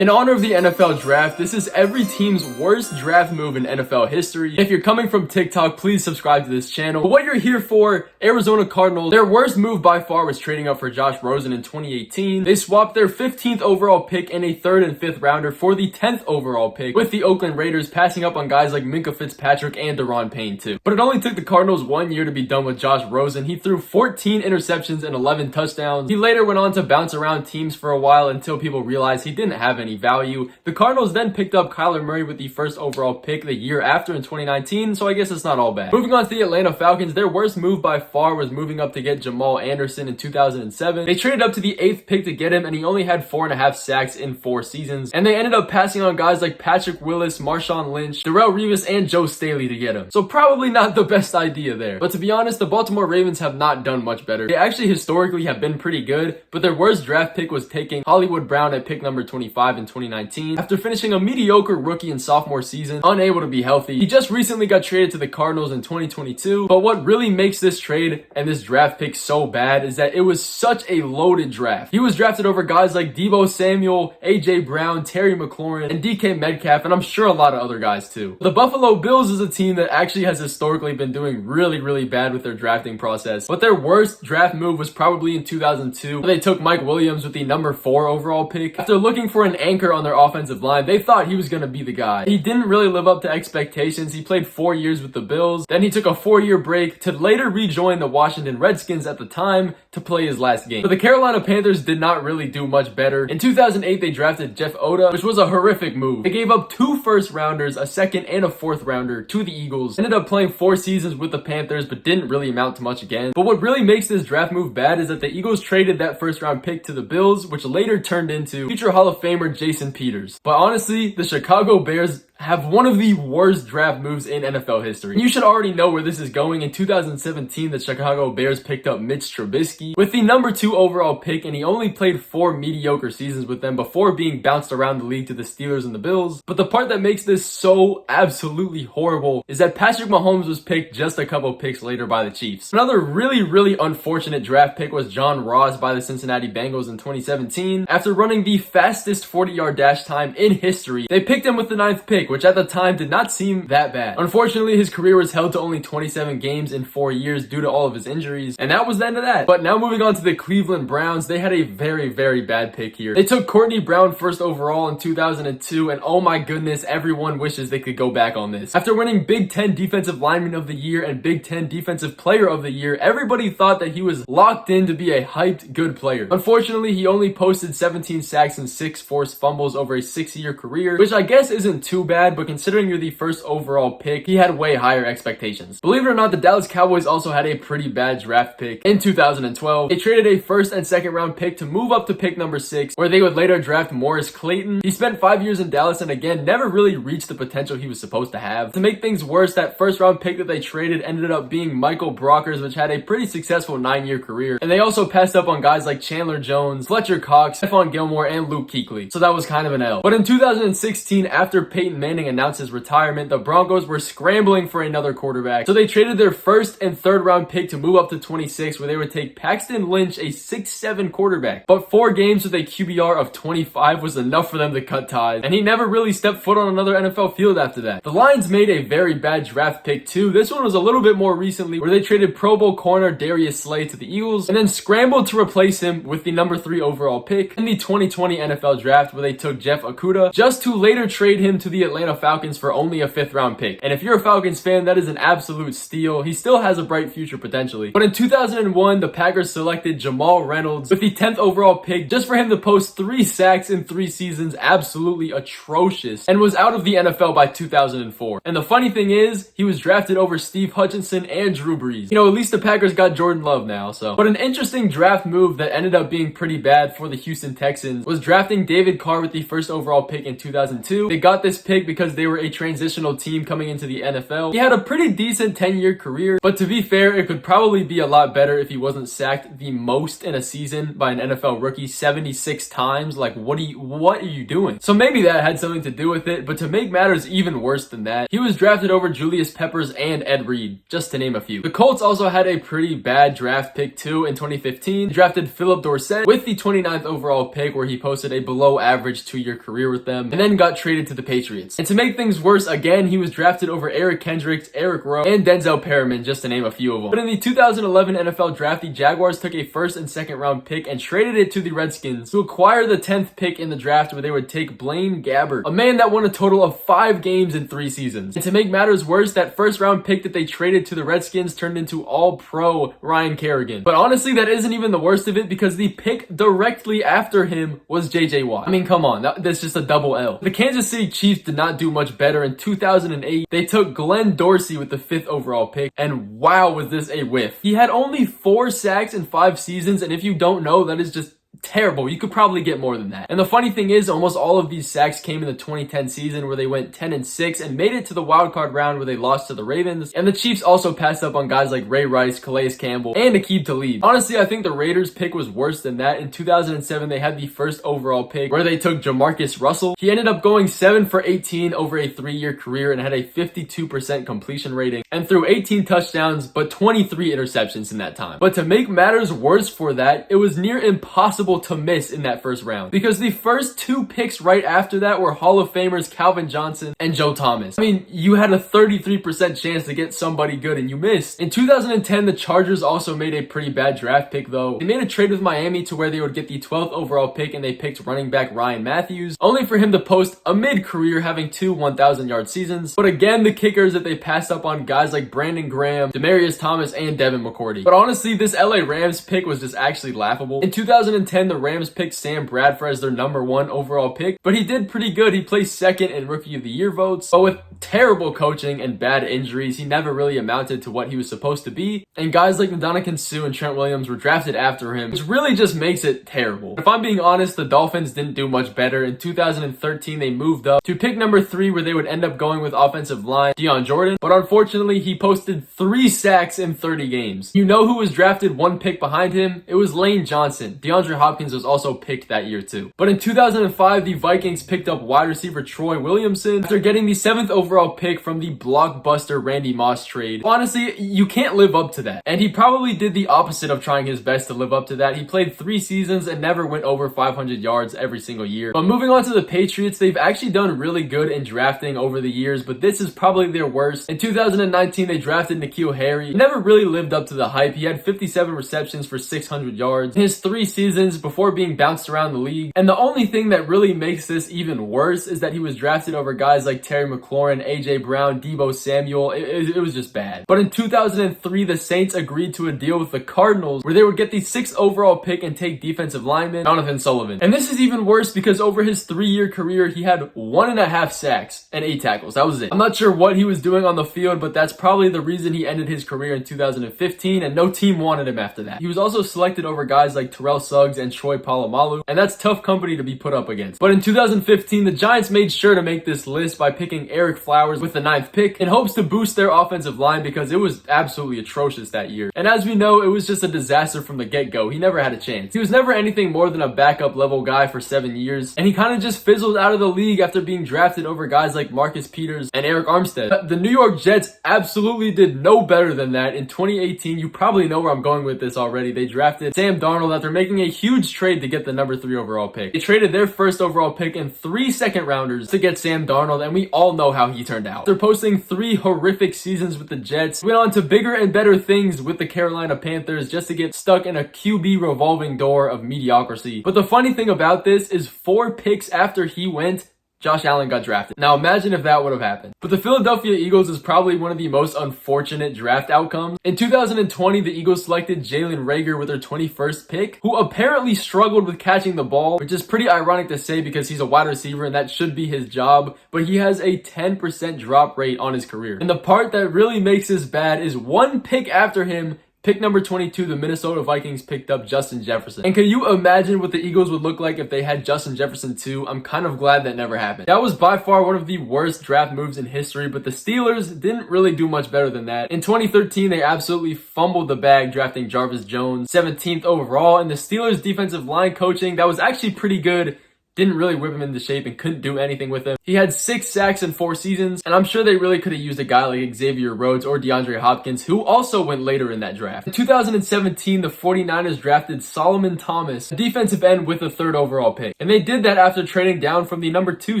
In honor of the NFL draft, this is every team's worst draft move in NFL history. If you're coming from TikTok, please subscribe to this channel. But what you're here for, Arizona Cardinals, their worst move by far was trading up for Josh Rosen in 2018. They swapped their 15th overall pick and a 3rd and 5th rounder for the 10th overall pick, with the Oakland Raiders passing up on guys like Minkah Fitzpatrick and Daron Payne too. But it only took the Cardinals 1 year to be done with Josh Rosen. He threw 14 interceptions and 11 touchdowns. He later went on to bounce around teams for a while until people realized he didn't have any value. The Cardinals then picked up Kyler Murray with the 1st overall pick the year after in 2019, so I guess it's not all bad. Moving on to the Atlanta Falcons, their worst move by far was moving up to get Jamal Anderson in 2007. They traded up to the 8th pick to get him, and he only had 4.5 sacks in 4 seasons. And they ended up passing on guys like Patrick Willis, Marshawn Lynch, Darrelle Revis, and Joe Staley to get him. So probably not the best idea there. But to be honest, the Baltimore Ravens have not done much better. They actually historically have been pretty good, but their worst draft pick was taking Hollywood Brown at pick number 25 in 2019. After finishing a mediocre rookie and sophomore season, unable to be healthy. He just recently got traded to the Cardinals in 2022, but what really makes this trade and this draft pick so bad is that it was such a loaded draft. He was drafted over guys like Deebo Samuel, AJ Brown, Terry McLaurin, and DK Metcalf, and I'm sure a lot of other guys too. The Buffalo Bills is a team that actually has historically been doing really bad with their drafting process, but their worst draft move was probably in 2002, where they took Mike Williams with the number 4 overall pick. After looking for an anchor on their offensive line, they thought he was going to be the guy. He didn't really live up to expectations. He played 4 years with the Bills. Then he took a 4-year break to later rejoin the Washington Redskins at the time to play his last game. But the Carolina Panthers did not really do much better. In 2008, they drafted Jeff Oda, which was a horrific move. They gave up 2 first-rounders, a 2nd and a 4th rounder to the Eagles. Ended up playing 4 seasons with the Panthers, but didn't really amount to much again. But what really makes this draft move bad is that the Eagles traded that first-round pick to the Bills, which later turned into future Hall of Famer Jason Peters. But honestly, the Chicago Bears have one of the worst draft moves in NFL history. You should already know where this is going. In 2017, the Chicago Bears picked up Mitch Trubisky with the number 2 overall pick, and he only played 4 mediocre seasons with them before being bounced around the league to the Steelers and the Bills. But the part that makes this so absolutely horrible is that Patrick Mahomes was picked just a couple picks later by the Chiefs. Another really unfortunate draft pick was John Ross by the Cincinnati Bengals in 2017. After running the fastest 40-yard dash time in history, they picked him with the 9th pick, which at the time did not seem that bad. Unfortunately, his career was held to only 27 games in 4 years due to all of his injuries, and that was the end of that. But now moving on to the Cleveland Browns, they had a very bad pick here. They took Courtney Brown 1st overall in 2002, and oh my goodness, everyone wishes they could go back on this. After winning Big Ten Defensive Lineman of the Year and Big Ten Defensive Player of the Year, everybody thought that he was locked in to be a hyped good player. Unfortunately, he only posted 17 sacks and 6 forced fumbles over a 6-year career, which I guess isn't too bad, but considering you're the 1st overall pick, he had way higher expectations. Believe it or not, the Dallas Cowboys also had a pretty bad draft pick in 2012. They traded a 1st and 2nd round pick to move up to pick number 6, where they would later draft Morris Clayton. He spent 5 years in Dallas and again, never really reached the potential he was supposed to have. To make things worse, that 1st round pick that they traded ended up being Michael Brockers, which had a pretty successful 9-year career. And they also passed up on guys like Chandler Jones, Fletcher Cox, Stephon Gilmore, and Luke Kuechly. So that was kind of an L. But in 2016, after Peyton Manning announced his retirement, the Broncos were scrambling for another quarterback. So they traded their 1st and 3rd round pick to move up to 26, where they would take Paxton Lynch, a 6'7" quarterback. But 4 games with a QBR of 25 was enough for them to cut ties, and he never really stepped foot on another NFL field after that. The Lions made a very bad draft pick too. This one was a little bit more recently, where they traded Pro Bowl corner Darius Slay to the Eagles, and then scrambled to replace him with the number 3 overall pick in the 2020 NFL draft, where they took Jeff Okudah, just to later trade him to the Atlanta Falcons for only a 5th round pick. And if you're a Falcons fan, that is an absolute steal. He still has a bright future potentially. But in 2001, the Packers selected Jamal Reynolds with the 10th overall pick just for him to post 3 sacks in 3 seasons, absolutely atrocious, and was out of the NFL by 2004. And the funny thing is, he was drafted over Steve Hutchinson and Drew Brees. You know, at least the Packers got Jordan Love now, so. But an interesting draft move that ended up being pretty bad for the Huston Texans was drafting David Carr with the 1st overall pick in 2002. They got this pick because they were a transitional team coming into the NFL. He had a pretty decent 10-year career, but to be fair, it could probably be a lot better if he wasn't sacked the most in a season by an NFL rookie, 76 times. Like, what are you doing? So maybe that had something to do with it, but to make matters even worse than that, he was drafted over Julius Peppers and Ed Reed, just to name a few. The Colts also had a pretty bad draft pick too in 2015. They drafted Philip Dorsett with the 29th overall pick, where he posted a below average 2-year career with them, and then got traded to the Patriots. And to make things worse, again, he was drafted over Eric Kendricks, Eric Rowe, and Denzel Perriman, just to name a few of them. But in the 2011 NFL draft, the Jaguars took a first and second round pick and traded it to the Redskins to acquire the 10th pick in the draft, where they would take Blaine Gabbert, a man that won a total of 5 games in 3 seasons. And to make matters worse, that first round pick that they traded to the Redskins turned into all-pro Ryan Kerrigan. But honestly, that isn't even the worst of it, because the pick directly after him was JJ Watt. I mean, come on, that's just a double L. The Kansas City Chiefs did not do much better. In 2008, they took Glenn Dorsey with the 5th overall pick, and wow, was this a whiff. He had only 4 sacks in 5 seasons, and if you don't know, that is just terrible. You could probably get more than that. And the funny thing is, almost all of these sacks came in the 2010 season, where they went 10-6 and made it to the wild card round, where they lost to the Ravens. And the Chiefs also passed up on guys like Ray Rice, Calais Campbell, and Aqib Talib. Honestly, I think the Raiders pick was worse than that. In 2007, they had the 1st overall pick, where they took Jamarcus Russell. He ended up going 7 for 18 over a 3-year career and had a 52% completion rating and threw 18 touchdowns but 23 interceptions in that time. But to make matters worse for that, it was near impossible to miss in that first round, because the first 2 picks right after that were Hall of Famers Calvin Johnson and Joe Thomas. I mean, you had a 33% chance to get somebody good and you missed. In 2010, the Chargers also made a pretty bad draft pick though. They made a trade with Miami to where they would get the 12th overall pick, and they picked running back Ryan Matthews, only for him to post a mid-career having 2 1,000-yard seasons. But again, the kicker is that they passed up on guys like Brandon Graham, Demaryius Thomas, and Devin McCourty. But honestly, this LA Rams pick was just actually laughable. In 2010, the Rams picked Sam Bradford as their number 1 overall pick, but he did pretty good. He placed 2nd in Rookie of the Year votes, but with terrible coaching and bad injuries, he never really amounted to what he was supposed to be. And guys like Ndamukong Suh and Trent Williams were drafted after him, which really just makes it terrible. If I'm being honest, the Dolphins didn't do much better. In 2013, they moved up to pick number 3, where they would end up going with offensive line Deion Jordan, but unfortunately, he posted 3 sacks in 30 games. You know who was drafted 1 pick behind him? It was Lane Johnson. DeAndre Hopkins was also picked that year too. But in 2005, the Vikings picked up wide receiver Troy Williamson after getting the 7th overall pick from the blockbuster Randy Moss trade. Honestly, you can't live up to that. And he probably did the opposite of trying his best to live up to that. He played 3 seasons and never went over 500 yards every single year. But moving on to the Patriots, they've actually done really good in drafting over the years, but this is probably their worst. In 2019, they drafted N'Keal Harry. He never really lived up to the hype. He had 57 receptions for 600 yards in his 3 seasons before being bounced around the league. And the only thing that really makes this even worse is that he was drafted over guys like Terry McLaurin, AJ Brown, Deebo Samuel. It was just bad. But in 2003, the Saints agreed to a deal with the Cardinals, where they would get the 6th overall pick and take defensive lineman Jonathan Sullivan. And this is even worse, because over his 3-year career, he had 1.5 sacks and 8 tackles. That was it. I'm not sure what he was doing on the field, but that's probably the reason he ended his career in 2015, and no team wanted him after that. He was also selected over guys like Terrell Suggs and Troy Polamalu, and that's tough company to be put up against. But in 2015, the Giants made sure to make this list by picking Eric Flowers with the 9th pick in hopes to boost their offensive line, because it was absolutely atrocious that year. And as we know, it was just a disaster from the get-go. He never had a chance. He was never anything more than a backup level guy for 7 years, and he kind of just fizzled out of the league after being drafted over guys like Marcus Peters and Eric Armstead. The New York Jets absolutely did no better than that. In 2018, you probably know where I'm going with this already. They drafted Sam Darnold after making a huge trade to get the number 3 overall pick. They traded their 1st overall pick and 3 second-rounders to get Sam Darnold, and we all know how he turned out. They're posting 3 horrific seasons with the Jets, went on to bigger and better things with the Carolina Panthers just to get stuck in a QB revolving door of mediocrity. But the funny thing about this is 4 picks after he went, Josh Allen got drafted. Now imagine if that would have happened. But the Philadelphia Eagles is probably one of the most unfortunate draft outcomes. In 2020, the Eagles selected Jalen Reagor with their 21st pick, who apparently struggled with catching the ball, which is pretty ironic to say because he's a wide receiver and that should be his job, but he has a 10% drop rate on his career. And the part that really makes this bad is 1 pick after him, Pick number 22, the Minnesota Vikings picked up Justin Jefferson. And can you imagine what the Eagles would look like if they had Justin Jefferson too? I'm kind of glad that never happened. That was by far one of the worst draft moves in history, but the Steelers didn't really do much better than that. In 2013, they absolutely fumbled the bag drafting Jarvis Jones, 17th overall, and the Steelers defensive line coaching that was actually pretty good didn't really whip him into shape and couldn't do anything with him. He had 6 sacks in 4 seasons, and I'm sure they really could have used a guy like Xavier Rhodes or DeAndre Hopkins, who also went later in that draft. In 2017, the 49ers drafted Solomon Thomas, a defensive end with a 3rd overall pick. And they did that after trading down from the number 2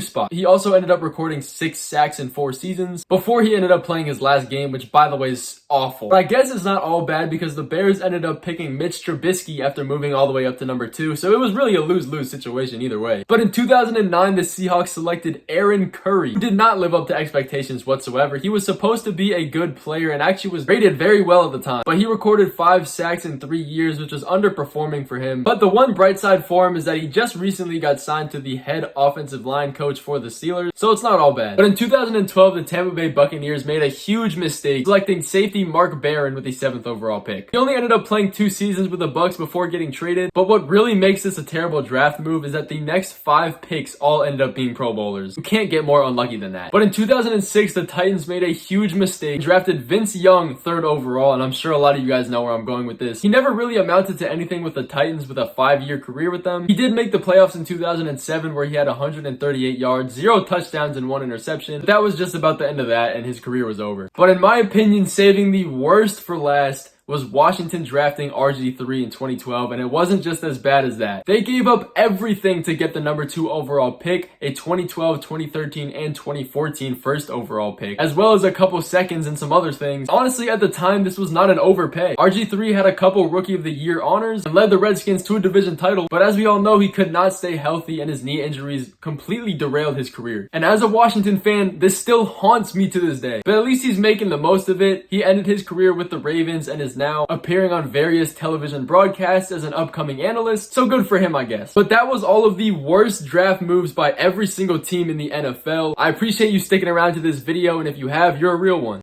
spot. He also ended up recording 6 sacks in 4 seasons before he ended up playing his last game, which by the way is awful. But I guess it's not all bad because the Bears ended up picking Mitch Trubisky after moving all the way up to number 2, so it was really a lose-lose situation either way. But in 2009, the Seahawks selected Aaron Curry, who did not live up to expectations whatsoever. He was supposed to be a good player and actually was rated very well at the time, but he recorded 5 sacks in 3 years, which was underperforming for him. But the one bright side for him is that he just recently got signed to the head offensive line coach for the Steelers, so it's not all bad. But in 2012, the Tampa Bay Buccaneers made a huge mistake selecting safety Mark Barron with the 7th overall pick. He only ended up playing 2 seasons with the Bucs before getting traded, but what really makes this a terrible draft move is that the next 5 picks all ended up being Pro Bowlers. You can't get more unlucky than that. But in 2006, the Titans made a huge mistake, drafted Vince Young 3rd overall, and I'm sure a lot of you guys know where I'm going with this. He never really amounted to anything with the Titans with a 5-year career with them. He did make the playoffs in 2007 where he had 138 yards, 0 touchdowns, and 1 interception. But that was just about the end of that, and his career was over. But in my opinion, saving the worst for last was Washington drafting RG3 in 2012, and it wasn't just as bad as that. They gave up everything to get the number 2 overall pick, a 2012, 2013, and 2014 first overall pick, as well as a couple seconds and some other things. Honestly, at the time, this was not an overpay. RG3 had a couple Rookie of the Year honors and led the Redskins to a division title, but as we all know, he could not stay healthy and his knee injuries completely derailed his career. And as a Washington fan, this still haunts me to this day. But at least he's making the most of it. He ended his career with the Ravens and is now appearing on various television broadcasts as an upcoming analyst, so good for him, I guess. But that was all of the worst draft moves by every single team in the NFL. I appreciate you sticking around to this video, and if you have, you're a real one.